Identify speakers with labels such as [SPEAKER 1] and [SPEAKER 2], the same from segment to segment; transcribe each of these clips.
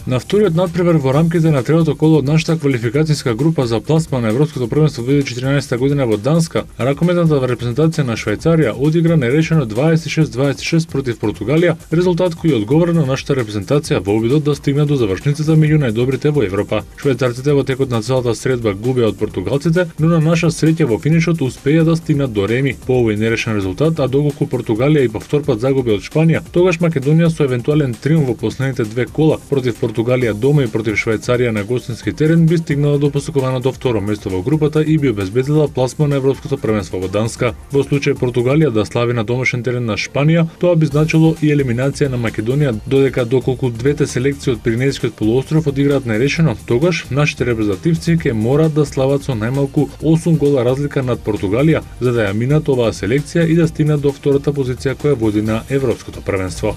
[SPEAKER 1] На вториот надпревар во рамките на третото коло од нашата квалификацијска група за пласман на Европското првенство 2014 година во Данска, ракометната репрезентација на Швајцарија одигра нерешено 26-26 против Португалија, резултат кој одговара на нашата репрезентација во обидот да стигне до завршницата меѓу најдобрите во Европа. Швајцарците во текот на целата средба губеа од португалците, но на наша среќа во финишот успеа да стигнат до реми. По овој нерешен резултат, а доколку Португалија и повторпат загуби од Шпанија, тогаш Македонија со евентуален триумф во последните две кола против Португалија дома и против Швајцарија на гостински терен би стигнала до посекуваното второ место во групата и би обезбедила пласман на Европското првенство во Данска. Во случај Португалија да слави на домашен терен на Шпанија, тоа би значило и елиминација на Македонија, додека доколку двете селекции од Пиренејскиот полуостров одиграат нерешено, тогаш нашите репрезентативци ќе мораат да слават со најмалку 8 гола разлика над Португалија за да ја минат оваа селекција и да стигнат до втората позиција која води на Европското првенство.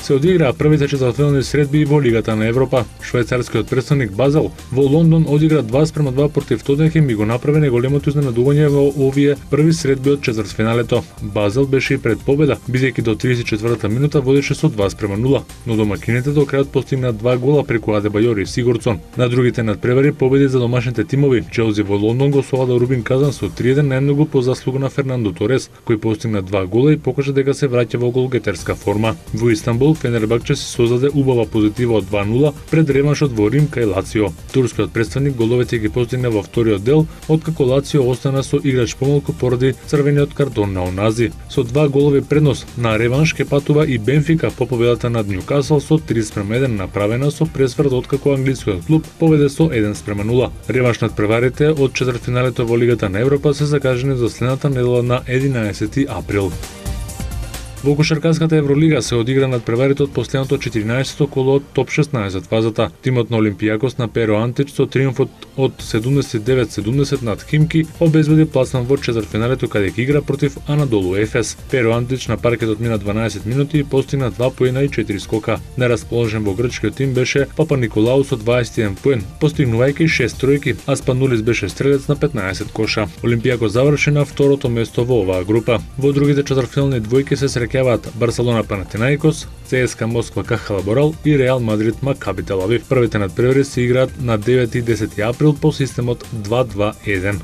[SPEAKER 1] Се одиграа првите четвртфинални средби во Лигата на Европа. Швајцарскиот претставник Базел во Лондон одигра 2:2 против Тотенхем и го направи најголемото изненадување во овие први средби од четвртфиналето. Базел беше и пред победа, бидејќи до 34-та минута водеше со 2:0, но домакините до крајот постигнаа 2 гола преку Адебајор и Сигурдсон. На другите надпревари победи за домашните тимови. Челси во Лондон го совлада Рубин Казан со 3:1 најмногу по заслуга на Фернандо Торес, кој постигна 2 гола и покажа дека се враќа во голгетерска форма. Во Истанбул Фенербахче си создаде убава позитива од 2:0 пред реваншот во Рим кај Лацио. Турскиот претставник головете ги постигна во вториот дел, откако Лацио остана со играч помалку поради црвениот картон на Онази. Со 2 голови предност на реванш ке патува и Бенфика по победата над Њукасл со 3:1 направена со пресврт откако англискиот клуб победе со 1:0. Реванш над преварите од четвртфиналето во Лигата на Европа се закажани за следната недела на 11 април. Во кошаркарската Евролига се одигра надпреварите од последното 14-то коло од топ 16 фазата. Тимот на Олимпијакос на Перо Антич со триумфот од 79-70 над Химки обезбеди пласман во четвртфиналето каде ќе игра против Анадолу Ефес. Перо Антич на паркетот мина 12 минути и постигна 2 поена и 4 скока. Нерасположен во грчкиот тим беше Папа Николау со 21 поен, постигнувајќи 6 тројки, а Спанулис беше стрелец на 15 коша. Олимпијакос заврши на второто место во оваа група. Во другите четвртфинални двојки се среќаваат Барселона Панатинаикос, ЦСКА Москва Кахала Борал и Реал Мадрид Макаби Тел Авив. Првите надпревари се играат на 9 и 10 април по системот 2-2-1.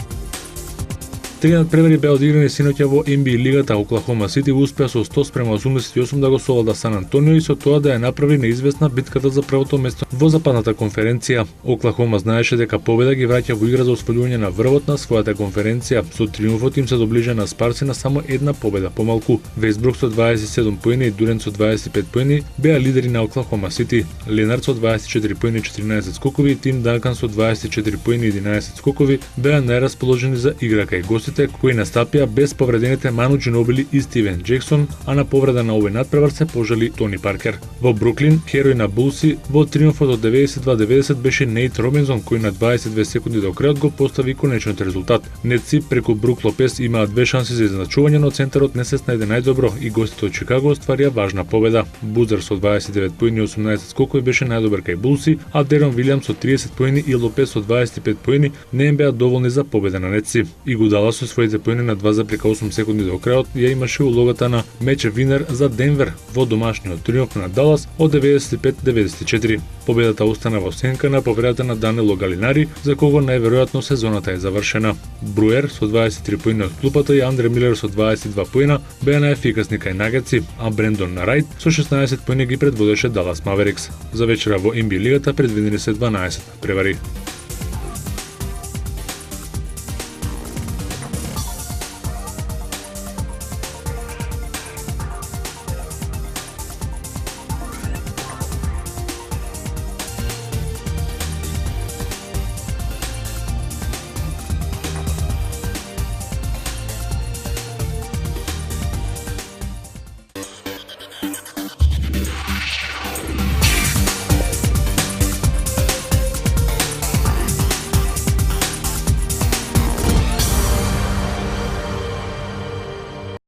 [SPEAKER 1] Три надпревари беа одиграни синоќа во NBA лигата. Оклахома Сити успеа со 100:88 да го совлада Сан Антонио и со тоа да ја направи неизвестна битката за првото место во западната конференција. Оклахома знаеше дека победа ги враќа во игра за освојување на врвот на својата конференција. Со триумфот им се доближа на Спарси на само една победа помалку. Вестбрук со 27 поени и Дурент со 25 поени беа лидери на Оклахома Сити. Ленард со 24 поени и 14 скокови и Тим Данкан со 24 поени и 11 скокови беа најрасположени за игра кај гостите, кои настапија без повредените Ману Џинобили и Стивен Џексон, а на повреда на овој надпревар се пожали Тони Паркер. Во Бруклин, херој на Булси, во триумфот од 92-90 беше Нейт Робинсон, кој на 22 секунди до крајот го постави конечниот резултат. Нетси преку Брук Лопес имаа две шанси за изначување, но центарот не се снајде најдобро и гостите од Чикаго остварија важна победа. Бузер со 29 поени и 18 скокови беше најдобар кај Булси, а Дерон Вилијамс со 30 поени и Лопес со 25 поени не им беа доволни за победа на Нетси. Игудала со своите поени на 2,8 секунди до крајот ја имаше улогата на меч винер за Денвер во домашниот триумф на Далас од 95-94. Победата остана во сенка на повредата на Данело Галинари, за кого најверојатно сезоната е завршена. Бруер со 23 поени од клупата и Андре Милер со 22 поена беа најефикасни кај Нагетси, а Брендон Нарайт со 16 поени ги предводеше Далас Маверикс. За вечера во NBA лигата предвидени се 12 надпревари.